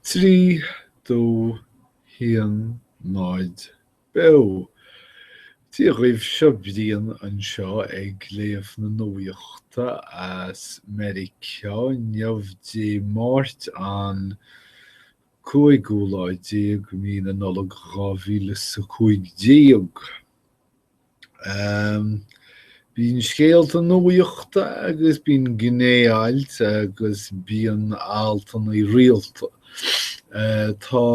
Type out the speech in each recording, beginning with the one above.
Trí dó hían náid be. Tí roimh seo bblion anseo ag léamh na nuaíochta as America neamh dé máirt an cúig úláidí go mí na nullag 2015. Bhín scéalta nuaíochta agus bín gnéailt agus bíon altan i rialta. Tá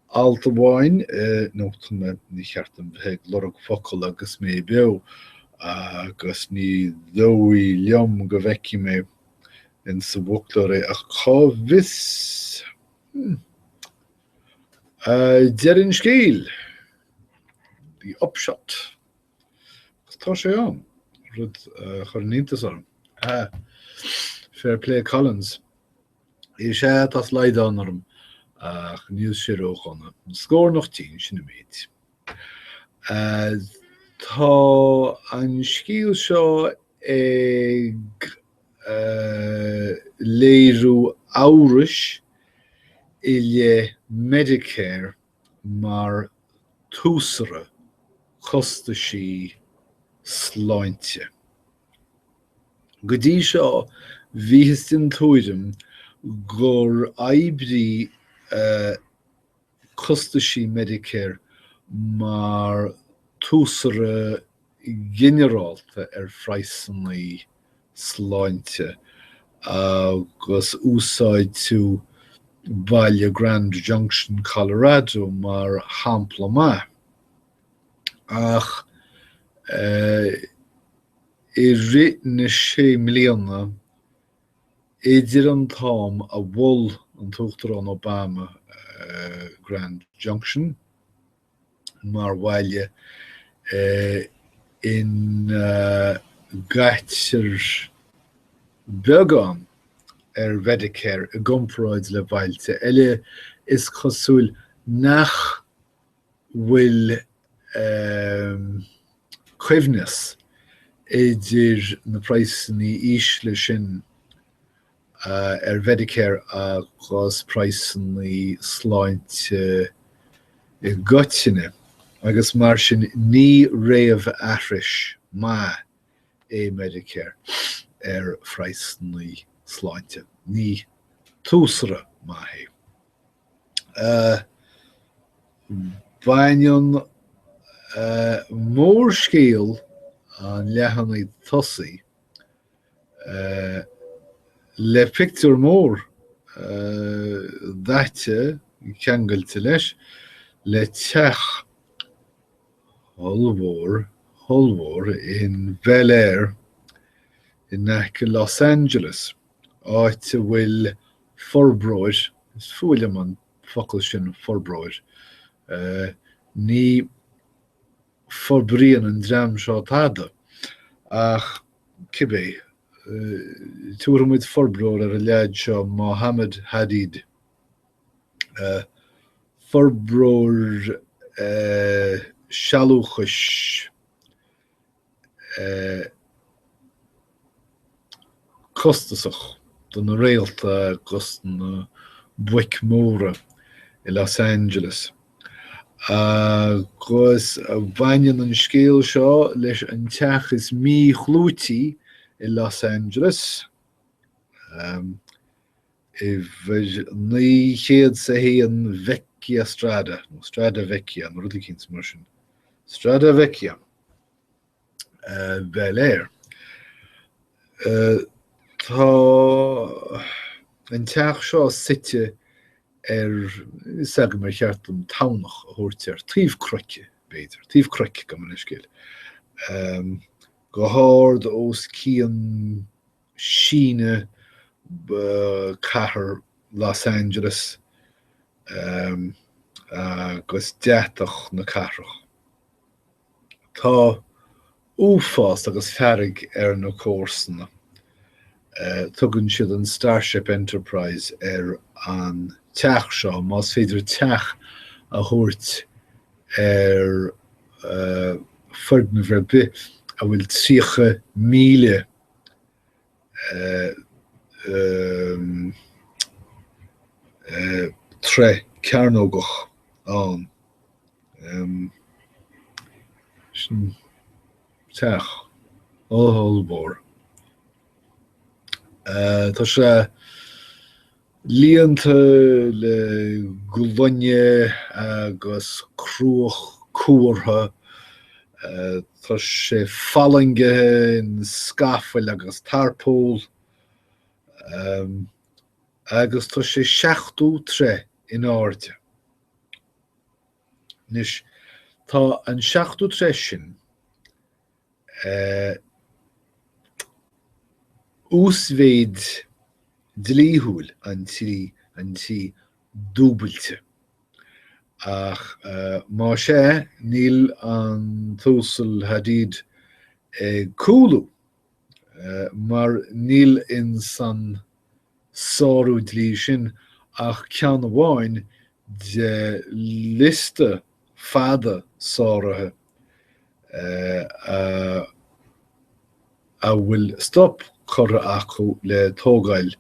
alta bháin nó ní cheartm bheith lorug focail agus mé beo agus ní dóí liom go bhheici mé in sa bhuachtar a chábhis dearann scéal the upshot. Tá sé an rud chuirnítas orm. Fair play Collins. I sé tas leid anarm ach níos sé róchanna. Scór noch 10 sin méid. Tá an scíal seo ag léirú áras ile Medicare mar túsara costa sí sláinte. Go dtí seo bhíothas den tóidem gur aibrí costa sí Medicare mar túsara generálta freisannaí sláinte agus úsáid tú Baile Grand Junction, Colorado mar hampla ma. Ach I rit na 6 milliúna idir an tám a bhfuil an tugtar an Obama Grand Junction mar bhaile in gaitir beagán Medicare a gcomparáid le bhailte. Eile is cosúil nach bhfuil cuimhneas idir na praosannaí ísle sin Medicare agus praosannaí sláinte I gcoitinne agus mar sin ní réamh ahrais má Medicare phraosannaí sláinte. Ní túsara má é. Baineann mór scéal an leathannaí tosaí le pictiúr mór daite ceangailte leis le teach Holmór in Bel Air in Los Angeles áite bhfuil forbróir, is fuaile man focail sin forbróir, ní forbríon an dream seo tada ach cibé túramid forbróir a lead seo Mohammed Hadid forbróir sealúchais costasach don na réalta agus na buic móra I Los Angeles. Agus bhainneann an scéal seo leis an teachas mí chlútaí I Los Angeles. I bheith 900 sa héan Vecchia Strada, Strada Vecchia, an rudí cinnt mar sin. Strada Vecchia, Bel Air. Tá an teach seo site sag mar cheartm tánach a thuirtear tríomhcroice béidir, tríomhcroic go man iscéal. Go háird os cían síne chathair Los Angeles agus deach na cathrach. Tá úfás agus ferrig na cósanna. Tugann siad an Starship Enterprise an teach seo, más féidir teach a thuirt ford na bhar bith a bhfuil 3,000,000 tre cearnógach an. Sin teach óthallbór. Tá sé líonanta le gulhaine agus cruach cuairtha. Tá sé fallingethe in scafuil agus tarpóil. Agus tá sé 7 tre in áirde. Nis tá an 7 tre sin úsmhéid dlíthúil an tí dúbailte. Ach má sé níl an túsal hadíd cúlú mar níl in san sáú dlí sin ach cean bháin de liste fada sáirithe a bhfuil stop chur acu le tógáil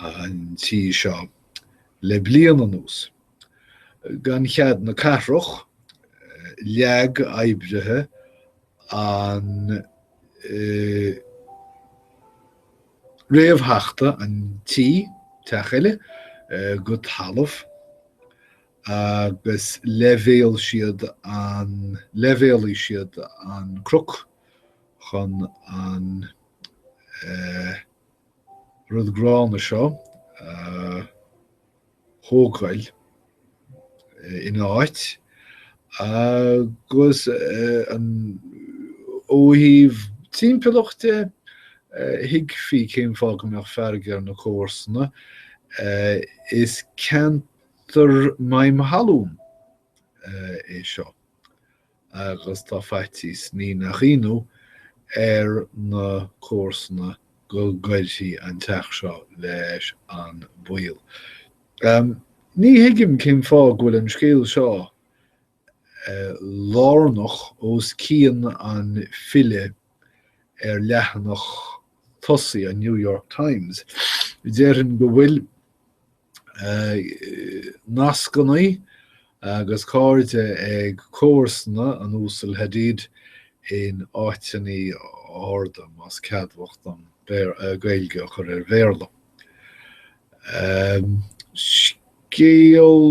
an tí seo le bliain an nús. Gan chead na carroch leag aibrithe an réamhtheachta an tí teachaile go talamh agus leibhéal siad an cruc chun an rud grána seo thógáil in áit agus an óhíomh timpplaachta hiag fí céim fágamach fergar na cósanna is cantar maim halún é seo. Agus tá feitís ní nach inú na cósanna go gailtí an teach seo leis an buil. Ní hiigim céim fá bhfuil an scéal seo lárnach os cían an file leathanach tosaí an New York Times. Déireann go bhfuil nascannaí agus cáirde ag cósanna an úsal hadíd in áiteannaí árda mas ceadmhacht an gaeilge chur bhéarla. Scéal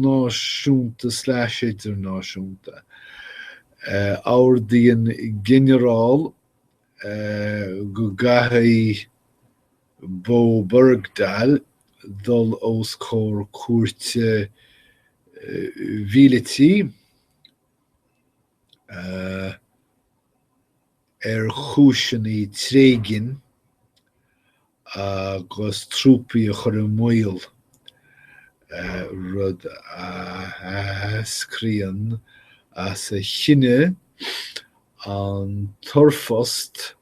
náisiúnta / idirnáisiúnta. Ábhar ginearál go gcathaí Bo Bergdahl dul os cór cuairte mhílatí chúiseannaí tréigin agus trúpaí a chur muil rud a scríonn as a chinne an torfost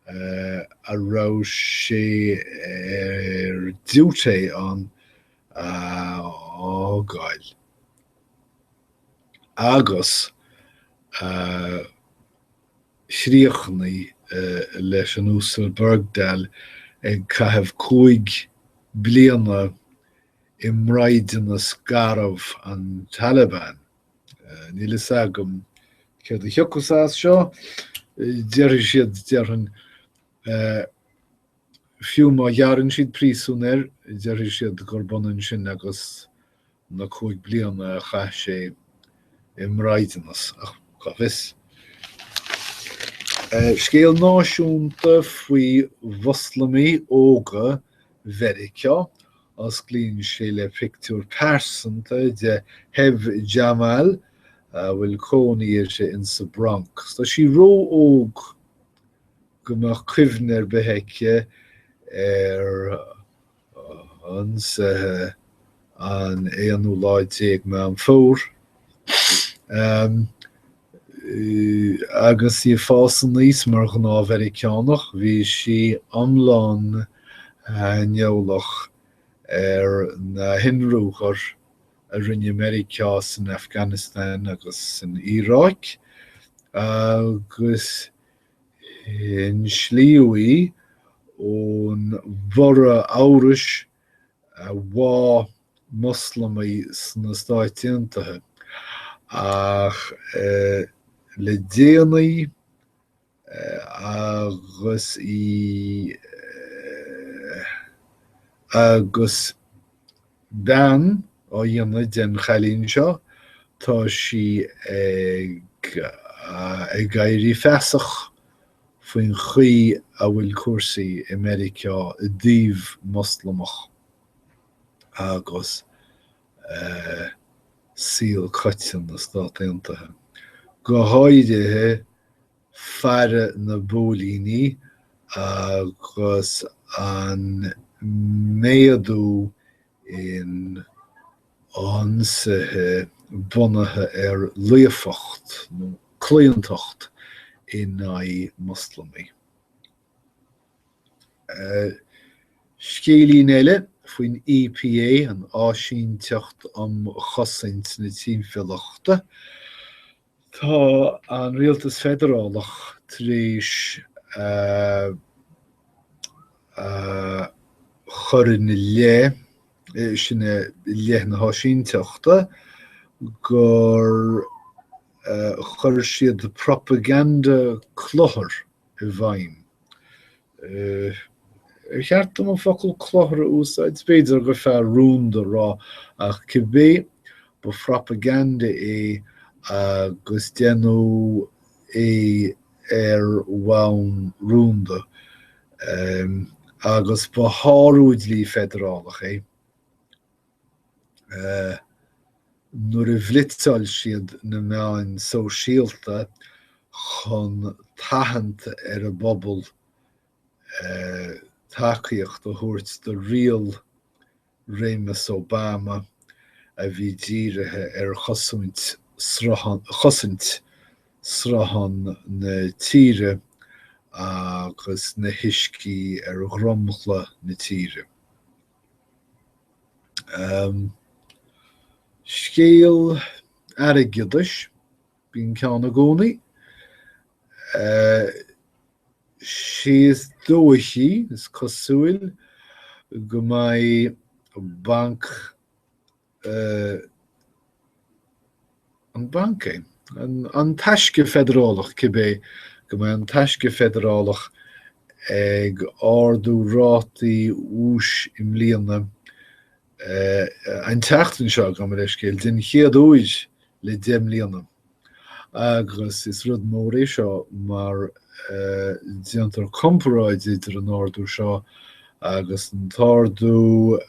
a raibh sé diúté an ágáil. Agus sríochnaí leis an úsal Bergdahl ag caitheamh 5 bliana imráide na scarabh an Taliban. Níl is agam céad a thiocasás seo, deireadh siad dearann fiú má dhearann siad príosún deireadh siad gur bunan sin agus na 5 bliana a chaith sé imráidenas ach chafis. Scéal náisiúnta faoi bhuslamaí óga Mheireachta as glíonn sé le pictiúr persanta de Hev Jamal bhfuil cónaí sé in sa Bronx. Tá sí ró óg gomach cuimhne betheice ansathe an éanú láidéag me an fór. Agus í fásan níos mar an Mheireachánach, bhí sí amláin neolach na hinrúchar a rinne America san Afghanistan agus san Iraq agus in slíúí ón mhora áras bhá Muslimí sna Stáit Aontaithe ach le déanaí agus ben ó dhéanana den chalín seo tá si ag gairí feasach faoin chuí a bhfuil cuasaí America díomh Muslimach agus síl coitin na Stát Aontaithe. Go háirithe fear na bólíní agus an méadú in ánsathe bunathe luafacht nó clíontacht in naí Muslimí. Scéalaín eile faoin EPA an áisínteacht chosaint na tíonfilleachta. Tá an Rialtas Federálach tríis chuireann le sinna le na áisínteachta gur chuir siad propaganda clothair i bhfeidhm. Cheartam an focail clothair úsáid b'fhéidir gur feadh rúnda rá ach cibé ba propaganda é agus déanú é bhain rúnda agus ba háúidlí federálach é. Nuair a bhlitáil siad na meáin sóisialta chun taithint ar a bpobal tacaíocht a thabhairt do rial Réimeas Obama a bhí dírithe ar chosaint srahan na tíre agus na huiscí ar ghromchla na tíre. Scéal airgeadais bíonn ceann na gcónaí. Síos dóichí is cosúil go mbeidh banc an banc é an taisce federálach cibé go mbeidh an taisce federálach ag ardú rátaí ús im líana an teachtain seo go mar éiscéil den chéad úis le 10 mbliana. Agus is rud mór é seo mar déantar comparáid idir an ardú seo agus an tardú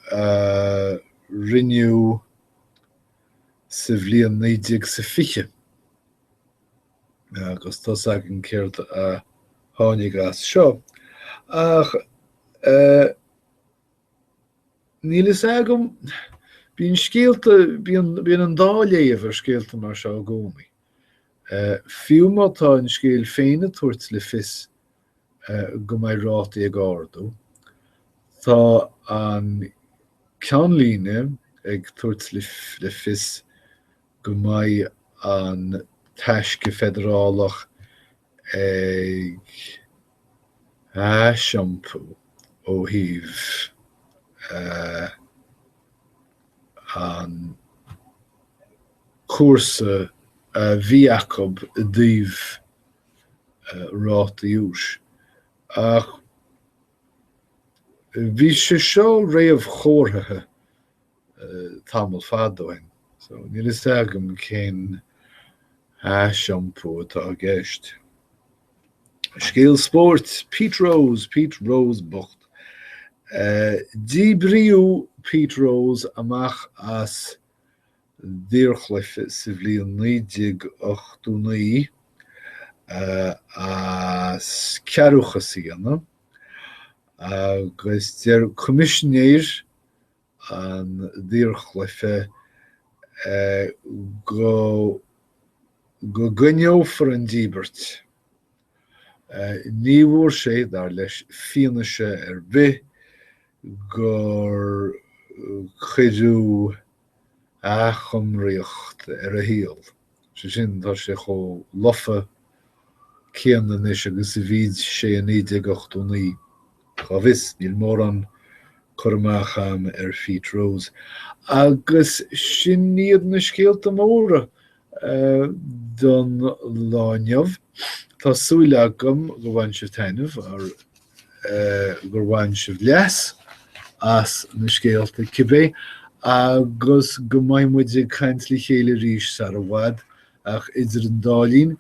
rinneú sa bhliain 1950. Agus tá an céirt a tháinig as seo. Ach níl is agam bíonn scéalta bíonn an dáléamh ar scéalta mar seo gcónaí. Fiú má tá an scéal féin a tuairt le fios go mbeidh rátaí ag ardú. Tá an ceannlíne ag tuairt le fios go mbeidh an taisce federálach ag seampú ó thaobh an cuarsa bhí acu díomh rátaí ús. Ach bhí sé seo réamh chomhartha tamil fad dóin. So níl is agam cén seampú atá a gceist. Scéal sport, Pete Rose Bocht. Díbriú Pete Rose amach as díorchlife sa bhliain 1989 as cearúchas íana agus deir commissionéir an díorchlife go gneofar an díbert. Ní bhfuair sé dar leis fianaise ar bith gur chuidiú chumraíocht ar a híal. Sin tá sé chomh lofa céanna is agus a bhíd sé 1989. Chá bhis níl mór an chumacham feet rose. Agus sin níiad na scéalta móra don láineamh, Tá súile agam go bhain sibh tainmh gur bhain sibh leas as na scéalta cibé, agus go maimuid ag chaintli chéile ríis sar a bhfad ach idir an dálín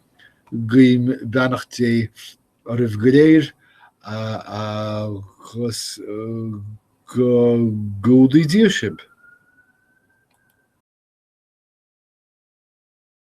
guím beannacht é a rih go léir agus go gúdaí díosib.